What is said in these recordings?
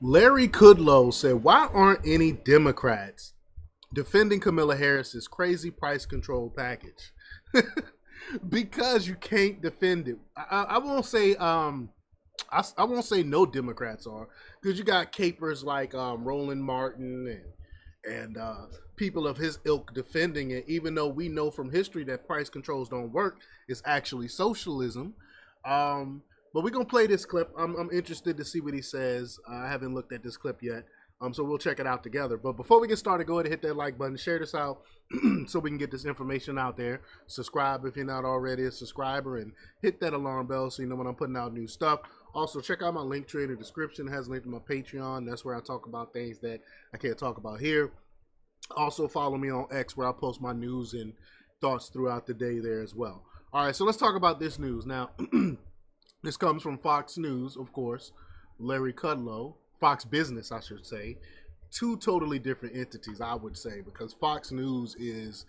Larry Kudlow said, "Why aren't any Democrats defending Kamala Harris's crazy price control package?" Because you can't defend it. I won't say I won't say no Democrats are, because you got capers like Roland Martin and people of his ilk defending it, even though we know from history that price controls don't work. It's actually socialism. Um, but we're gonna play this clip. I'm interested to see what he says. I haven't looked at this clip yet. So we'll check it out together. But before we get started, go ahead and hit that like button, share this out so we can get this information out there. Subscribe if you're not already a subscriber, and hit that alarm bell so you know when I'm putting out new stuff. Also, check out my link tree in the description. It has a link to my Patreon. That's where I talk about things that I can't talk about here. Also, follow me on X, where I post my news and thoughts throughout the day there as well. All right, so let's talk about this news. Now, this comes from Fox News, of course. Larry Kudlow, Fox Business, I should say. Two totally different entities, I would say, because Fox News is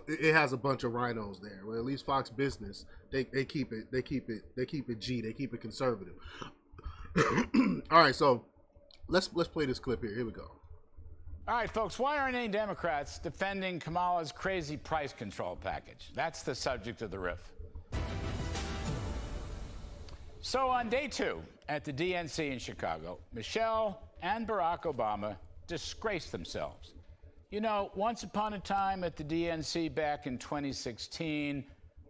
it has a bunch of rhinos there. Well, at least Fox Business, they keep it G, they keep it conservative. All right, so let's play this clip here. Here we go. All right, folks, why aren't any Democrats defending Kamala's crazy price control package? That's the subject of the riff. So on day 2 at the DNC in Chicago, Michelle and Barack Obama disgraced themselves. You know, once upon a time at the DNC back in 2016,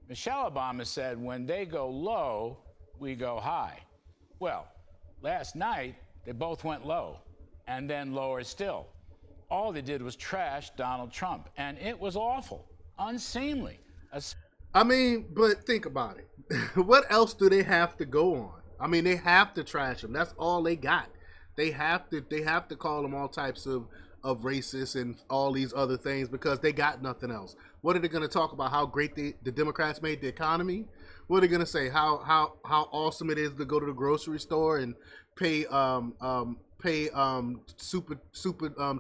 Michelle Obama said, "When they go low, we go high." Well, last night, they both went low, and then lower still. All they did was trash Donald Trump, and it was awful, unseemly. I mean, but think about it. What else do they have to go on? I mean, they have to trash him. That's all they got. They have to call them all types of racists and all these other things, because they got nothing else. What are they going to talk about? How great the Democrats made the economy? What are they going to say? How awesome it is to go to the grocery store and pay super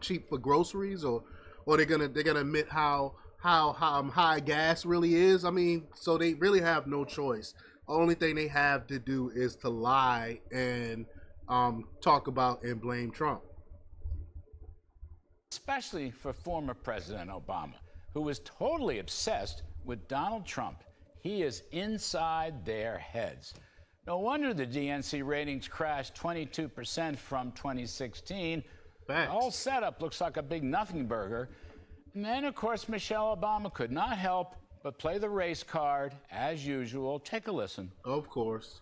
cheap for groceries, or they're gonna admit how high gas really is. I mean, so they really have no choice. The only thing they have to do is to lie and talk about and blame Trump. Especially for former President Obama, who was totally obsessed with Donald Trump. He is inside their heads. No wonder the DNC ratings crashed 22% from 2016. Facts. The whole setup looks like a big nothing burger. And then, of course, Michelle Obama could not help but play the race card, as usual. Take a listen. Of course.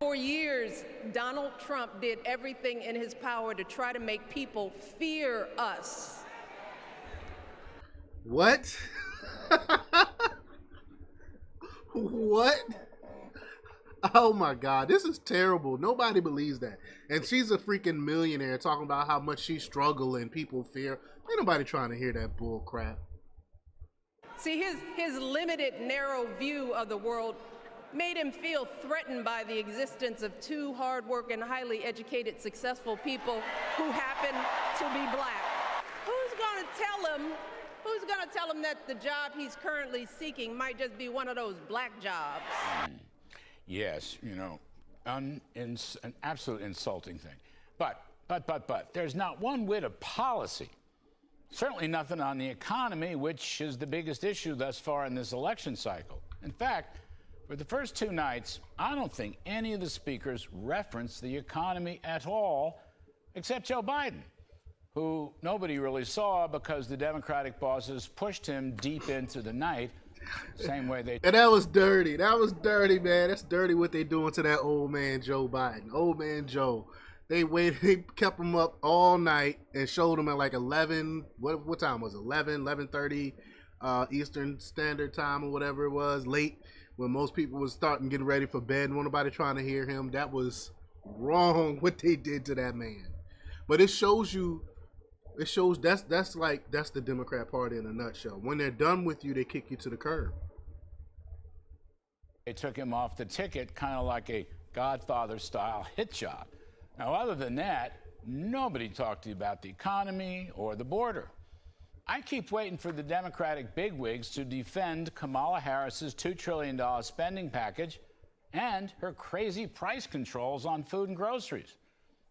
For years, Donald Trump did everything in his power to try to make people fear us. What? What? Oh my God, this is terrible. Nobody believes that. And she's a freaking millionaire talking about how much she struggled and people fear. Ain't nobody trying to hear that bull crap. See, his limited, narrow view of the world made him feel threatened by the existence of two hard-working, highly educated, successful people who happen to be black. Who's going to tell him that the job he's currently seeking might just be one of those black jobs? Yes, you know, an absolute insulting thing. But, there's not one whit of policy. Certainly nothing on the economy, which is the biggest issue thus far in this election cycle. In fact, for the first 2 nights, I don't think any of the speakers referenced the economy at all, except Joe Biden, who nobody really saw because the Democratic bosses pushed him deep into the night. Same way they... And that was dirty. That was dirty, man. That's dirty what they doing to that old man Joe Biden. Old man Joe. They kept him up all night and showed him at like 11. What time was it? 11:30 Eastern Standard Time or whatever it was. Late, when most people was getting ready for bed and nobody trying to hear him. That was wrong what they did to that man. But it shows that's the Democrat Party in a nutshell. When they're done with you, they kick you to the curb. They took him off the ticket, kind of like a Godfather-style hit job. Now, other than that, nobody talked to you about the economy or the border. I keep waiting for the Democratic bigwigs to defend Kamala Harris's $2 trillion spending package and her crazy price controls on food and groceries.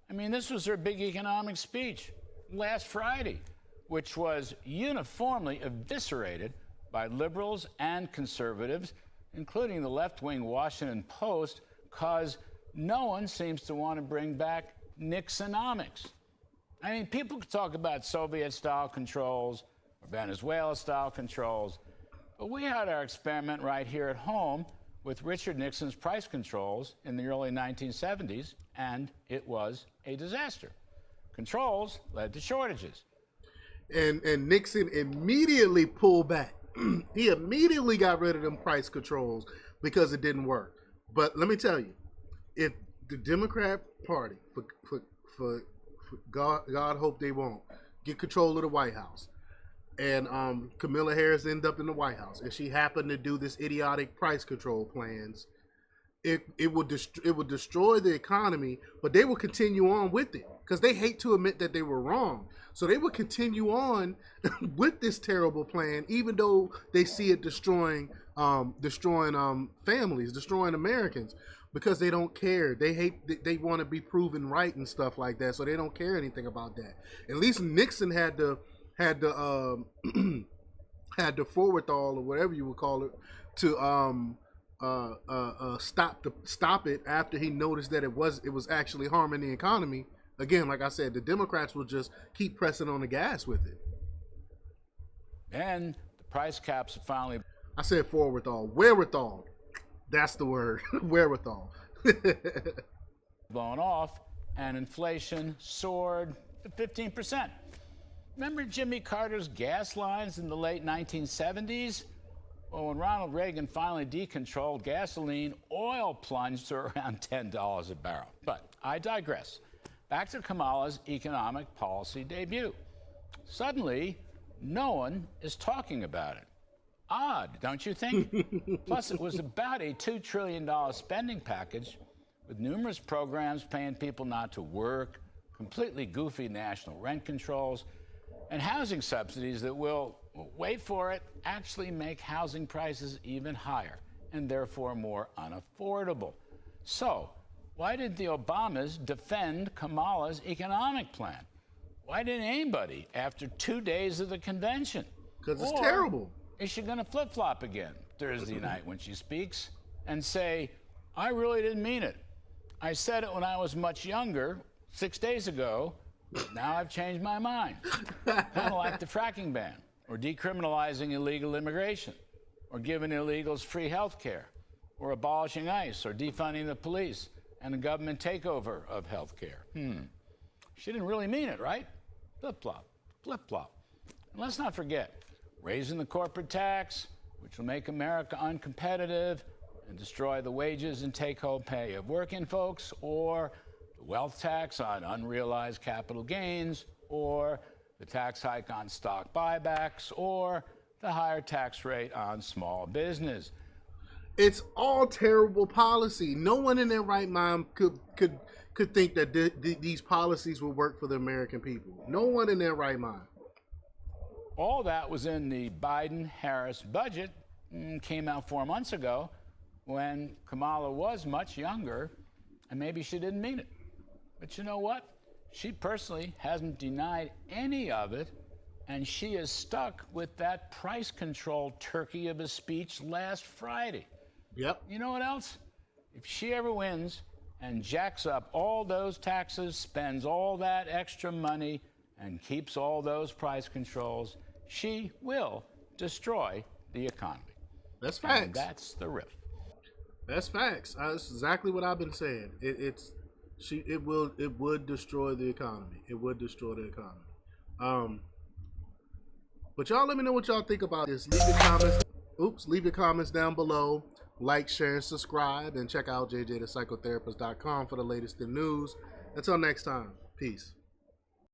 I mean, this was her big economic speech last Friday, which was uniformly eviscerated by liberals and conservatives, including the left-wing Washington Post, because no one seems to want to bring back Nixonomics. I mean, people could talk about Soviet-style controls or Venezuela-style controls, but we had our experiment right here at home with Richard Nixon's price controls in the early 1970s, and it was a disaster. Controls led to shortages. And Nixon immediately pulled back. He immediately got rid of them price controls because it didn't work. But let me tell you, if the Democrat Party, for God hope they won't, get control of the White House, and Kamala Harris ended up in the White House, and she happened to do this idiotic price control plans, it would destroy the economy, but they will continue on with it because they hate to admit that they were wrong. So they would continue on with this terrible plan, even though they see it destroying families, destroying Americans, because they don't care. They hate. They want to be proven right and stuff like that. So they don't care anything about that. At least Nixon had the forwardall or whatever you would call it to stop it after he noticed that it was actually harming the economy. Again, like I said, the Democrats will just keep pressing on the gas with it. And the price caps are finally... I said forwardall. Wherewithal. That's the word. Wherewithal. blown off, and inflation soared to 15%. Remember Jimmy Carter's gas lines in the late 1970s? Well, when Ronald Reagan finally decontrolled gasoline, oil plunged to around $10 a barrel. But I digress. Back to Kamala's economic policy debut. Suddenly, no one is talking about it. Odd, don't you think? Plus, it was about a $2 trillion spending package with numerous programs paying people not to work, completely goofy national rent controls, and housing subsidies that will, wait for it, actually make housing prices even higher and therefore more unaffordable. So, why did the Obamas defend Kamala's economic plan? Why didn't anybody after 2 days of the convention? Because it's terrible. Is she going to flip-flop again Thursday night when she speaks and say, I really didn't mean it. I said it when I was much younger, 6 days ago. Now I've changed my mind. Kind of like the fracking ban, or decriminalizing illegal immigration, or giving illegals free health care, or abolishing ICE, or defunding the police and the government takeover of health care. She didn't really mean it, right? Flip-flop, flip-flop. And let's not forget, raising the corporate tax, which will make America uncompetitive and destroy the wages and take-home pay of working folks, or the wealth tax on unrealized capital gains, or the tax hike on stock buybacks, or the higher tax rate on small business. It's all terrible policy. No one in their right mind could think that these policies will work for the American people. No one in their right mind. All that was in the Biden-Harris budget, came out 4 months ago when Kamala was much younger, and maybe she didn't mean it. But you know what? She personally hasn't denied any of it, and she is stuck with that price control turkey of a speech last Friday. Yep. You know what else? If she ever wins and jacks up all those taxes, spends all that extra money, and keeps all those price controls, she will destroy the economy. That's facts. And that's the riff. That's facts. That's exactly what I've been saying. It would destroy the economy. It would destroy the economy. But y'all let me know what y'all think about this. Leave your comments down below. Like, share, and subscribe, and check out jjthepsychotherapist.com for the latest in news. Until next time, peace.